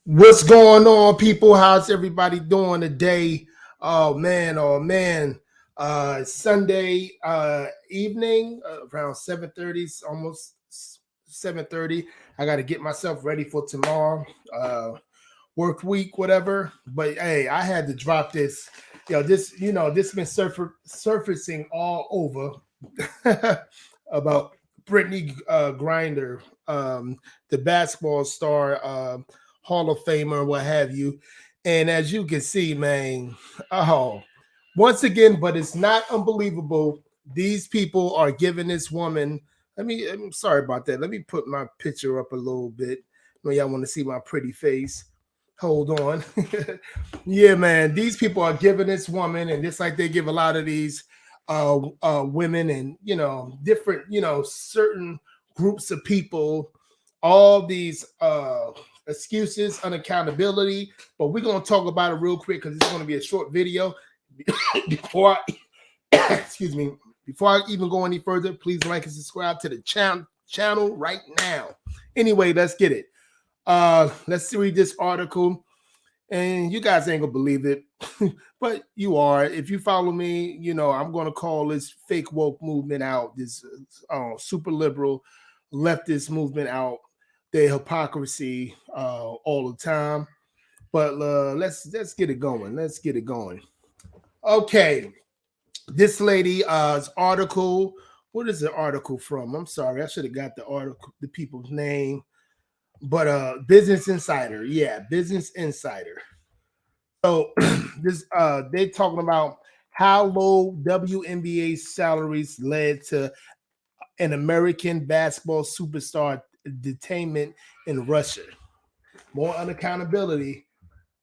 What's going on, people? How's everybody doing today? Oh man. Sunday evening, around 7:30, almost 7:30. I got to get myself ready for tomorrow. Work week, whatever. But hey, I had to drop this. This been surfacing all over about Brittany Griner, the basketball star, Hall of Famer, what have you. And as you can see, man, oh, once again, but it's not unbelievable. These people are giving this woman. I'm sorry about that. Let me put my picture up a little bit. I know y'all want to see my pretty face. Hold on. Yeah, man. These people are giving this woman, and just like they give a lot of these women and different certain groups of people all these excuses, unaccountability. But we're gonna talk about it real quick because it's gonna be a short video. Before I excuse me, before I even go any further, please like and subscribe to the channel right now. Anyway, let's get it. Let's read this article. And you guys ain't gonna believe it, but you are. If you follow me, I'm gonna call this fake woke movement out, this super liberal leftist movement out, their hypocrisy all the time. But let's get it going. Let's get it going. Okay, this lady's article. What is the article from? I'm sorry, I should have got the article, the people's name. But Business Insider, yeah, Business Insider. So this they're talking about how low WNBA salaries led to an American basketball superstar detainment in Russia. More unaccountability.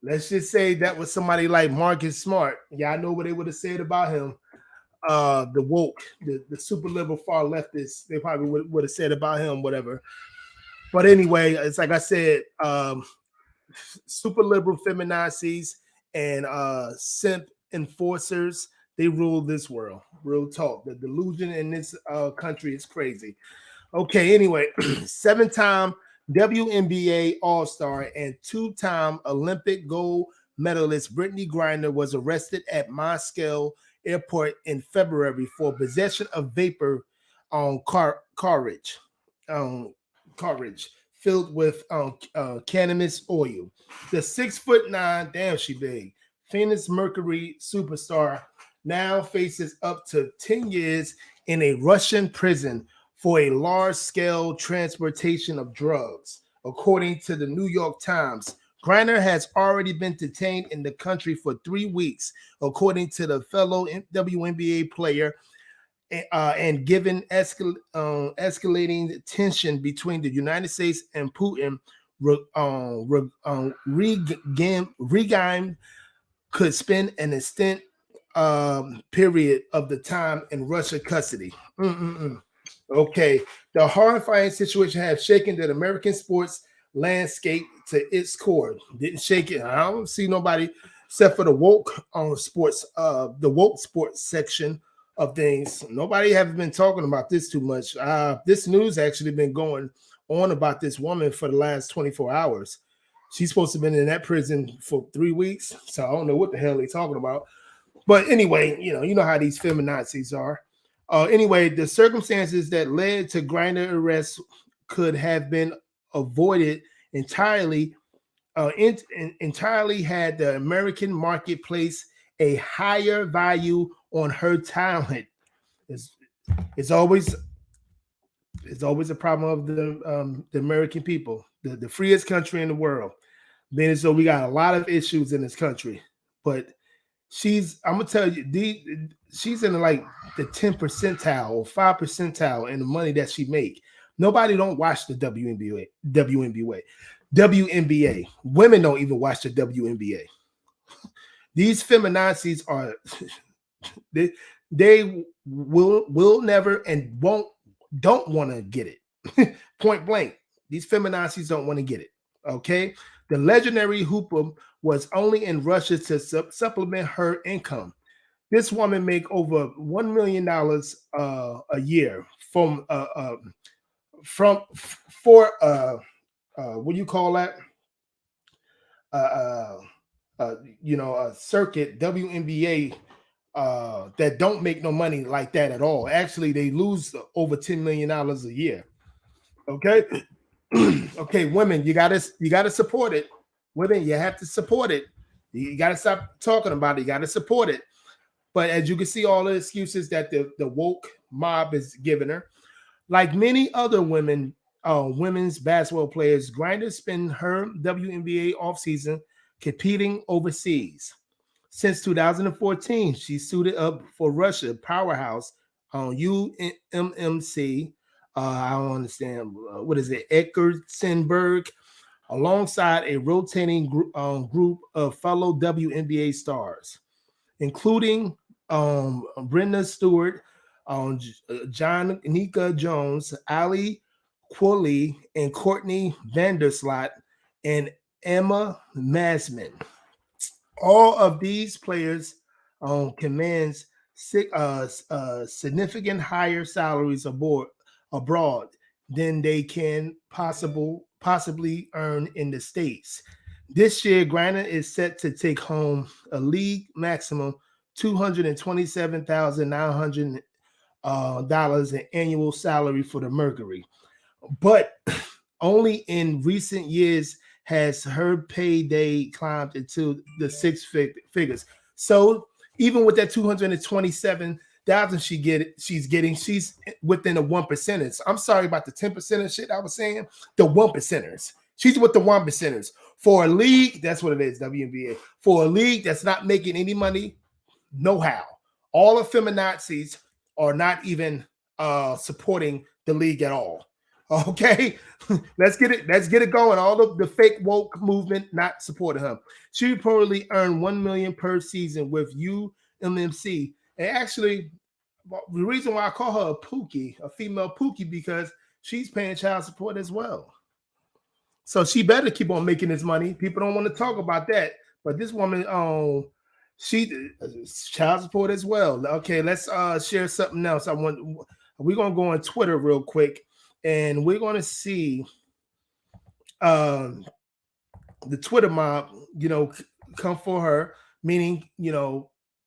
Let's just say that was somebody like Marcus Smart. Yeah, I know what they would have said about him. The woke, the super liberal far leftists, they probably would have said about him, whatever. But anyway, it's like I said, super liberal feminazis and simp enforcers, they rule this world. Real talk. The delusion in this country is crazy. Okay, anyway, 7-time WNBA All-Star and 2-time Olympic gold medalist Brittany Griner was arrested at Moscow airport in February for possession of vapor on carriage. Carriage filled with cannabis oil. The 6'9", damn, she big, Phoenix Mercury superstar now faces up to 10 years in a Russian prison for a large-scale transportation of drugs, according to the New York Times. Griner has already been detained in the country for 3 weeks, according to the fellow WNBA player, and given escalating tension between the United States and Putin, Regaim could spend an extent period of the time in Russia custody. Okay, the horrifying situation has shaken the American sports landscape to its core. Didn't shake it. I don't see nobody except for the woke on sports, the woke sports section of things. Nobody has been talking about this too much. This news actually been going on about this woman for the last 24 hours. She's supposed to have been in that prison for 3 weeks, so I don't know what the hell they're talking about. But anyway, you know how these feminazis are. Anyway, the circumstances that led to Griner arrest could have been avoided entirely. Entirely had the American marketplace a higher value on her talent. It's always a problem of the American people, the freest country in the world. Being so we got a lot of issues in this country, but I'm gonna tell you, she's in like the 10th percentile or 5th percentile in the money that she make. Nobody don't watch the WNBA. Women don't even watch the WNBA. These feminazis are they will never and don't want to get it. Point blank. These feminazis don't want to get it. Okay. The legendary hooper was only in Russia to supplement her income. This woman make over $1 million a year from for what do you call that? uh, a circuit WNBA that don't make no money like that at all. Actually, they lose over $10 million a year. Okay, okay, women, you gotta support it. Women, you have to support it. You gotta stop talking about it. You gotta support it. But as you can see, all the excuses that the woke mob is giving her, like many other women's basketball players, Griner spent her WNBA offseason competing overseas. Since 2014, she suited up for Russia powerhouse on UMMC. I don't understand what is it, Ekaterinburg, alongside a rotating group of fellow WNBA stars, including Brenda Stewart, John Nika Jones, Ali Quilley, and Courtney Vanderslot, and Emma Masman. All of these players commands significant higher salaries abroad than they can possibly earn in the states. This year, Griner is set to take home a league maximum $227,900 in annual salary for the Mercury. But only in recent years has her payday climbed into the figures. So even with that 227,000 she's within the 1%ers. I'm sorry about the 10% shit I was saying. The 1%ers. She's with the 1%ers. For a league, that's what it is, WNBA. For a league that's not making any money, no how. All the feminazis are not even supporting the league at all. Okay, let's get it going. All of the fake woke movement not supporting her. She reportedly earned $1 million per season with UMMC, and actually, the reason why I call her a female Pookie, because she's paying child support as well. So she better keep on making this money. People don't want to talk about that, but this woman, she child support as well. Okay, let's share something else. We're gonna go on Twitter real quick, and we're gonna see the Twitter mob, come for her, meaning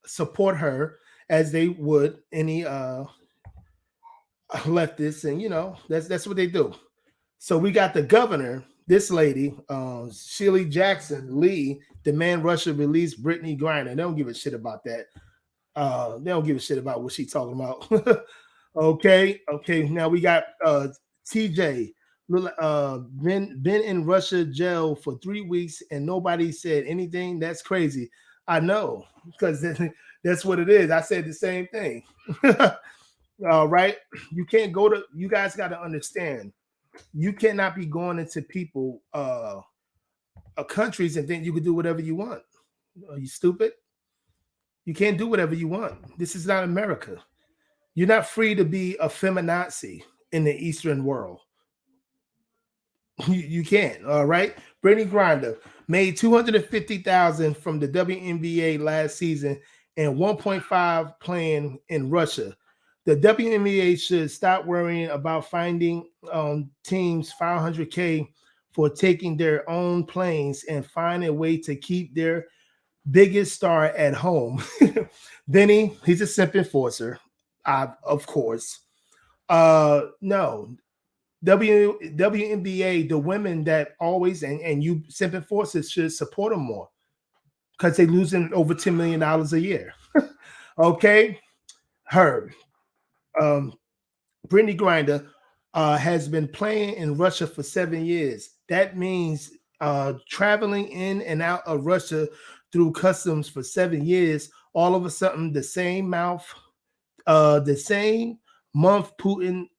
support her as they would any leftists, and that's what they do. So we got the governor, this lady, Shirley Jackson Lee, demand Russia release Brittany Griner. They don't give a shit about that. They don't give a shit about what she's talking about. Okay. Now we got TJ. Been in Russia jail for 3 weeks and nobody said anything. That's crazy. I know, because that's what it is. I said the same thing. All right. You guys got to understand. You cannot be going into people countries and think you can do whatever you want. Are you stupid? You can't do whatever you want. This is not America. You're not free to be a feminazi in the Eastern world. You can't. All right. Brittany Griner made $250,000 from the WNBA last season and 1.5 playing in Russia. The WNBA should stop worrying about finding teams $500K for taking their own planes and find a way to keep their biggest star at home. Benny, he's a simp enforcer, of course. No. WNBA, the women that always and you simp enforcers should support them more because they're losing over $10 million a year. Okay. Herb. Brittany Griner has been playing in Russia for 7 years. That means traveling in and out of Russia through customs for 7 years. All of a sudden, the same month Putin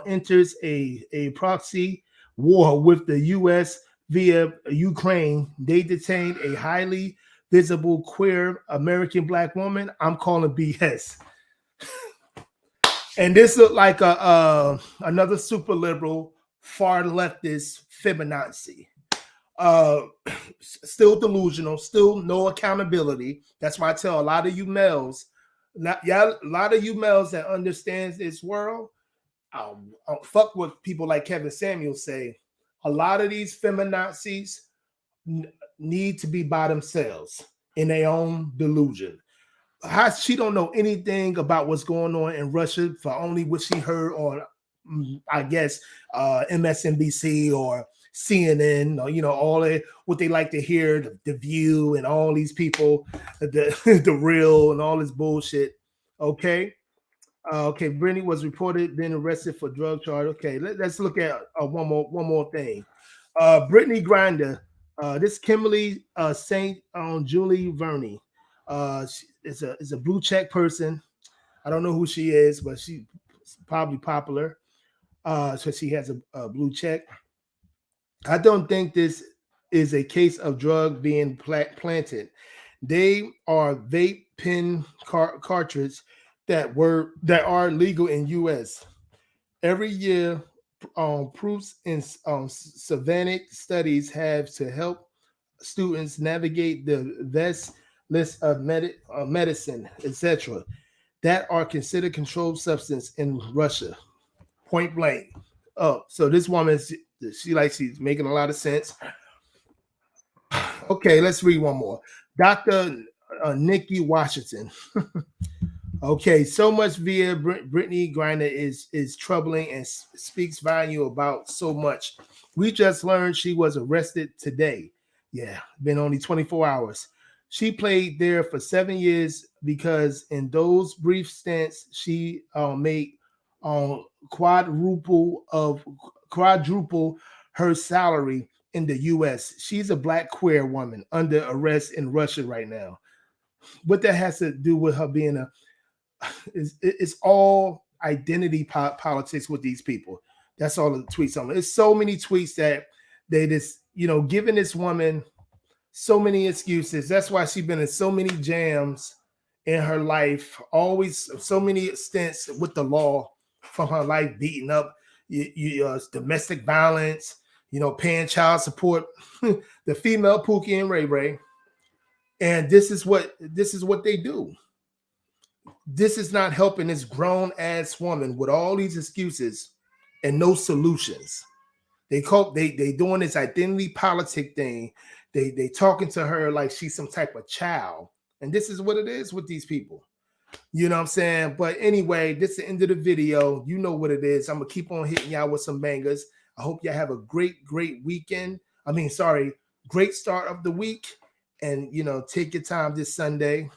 enters a proxy war with the U.S. via Ukraine. They detained a highly visible queer American black woman. I'm calling BS. And this looked like another super liberal, far leftist feminazi. Still delusional, still no accountability. That's why I tell a lot of you males, a lot of you males that understands this world, I'll fuck what people like Kevin Samuels say. A lot of these feminazis need to be by themselves in their own delusion. How she don't know anything about what's going on in Russia for only what she heard on, I guess, MSNBC or CNN, or all what they like to hear, the View and all these people, the Real and all this bullshit. Okay. Okay, Brittany was reported being arrested for drug charge. Okay, us look at one more thing. Brittany Griner, this Kimberly Saint Julie Verney. She is a blue check person. I don't know who she is, but she's probably popular. So she has a blue check. I don't think this is a case of drug being planted. They are vape pen cartridges that are legal in U.S. Every year. Proofs in savanic studies have to help students navigate the vast list of medicine, etc., that are considered controlled substance in Russia. Point blank. Oh, so this woman, she's making a lot of sense. Okay, let's read one more. Dr. Nikki Washington. Okay, so much via Brittany Griner is troubling and speaks volume about so much. We just learned she was arrested today. Yeah, been only 24 hours. She played there for 7 years because in those brief stints she made quadruple her salary in the U.S. She's a black queer woman under arrest in Russia right now. What that has to do with her being it's all identity politics with these people. That's all the tweets on. It's so many tweets that they just, giving this woman so many excuses. That's why she's been in so many jams in her life. Always so many stints with the law from her life, beating up, domestic violence, paying child support, the female Pookie and Ray Ray. And this is what they do. This is not helping this grown ass woman with all these excuses and no solutions. They doing this identity politic thing. They talking to her like she's some type of child. And this is what it is with these people. You know what I'm saying? But anyway, this is the end of the video. You know what it is. I'm gonna keep on hitting y'all with some bangers. I hope y'all have a great weekend. Great start of the week. And take your time this Sunday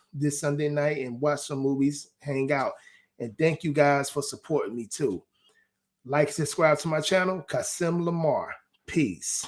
night and watch some movies, hang out. And thank you guys for supporting me too. Like, subscribe to my channel, Kasim Lamar. Peace.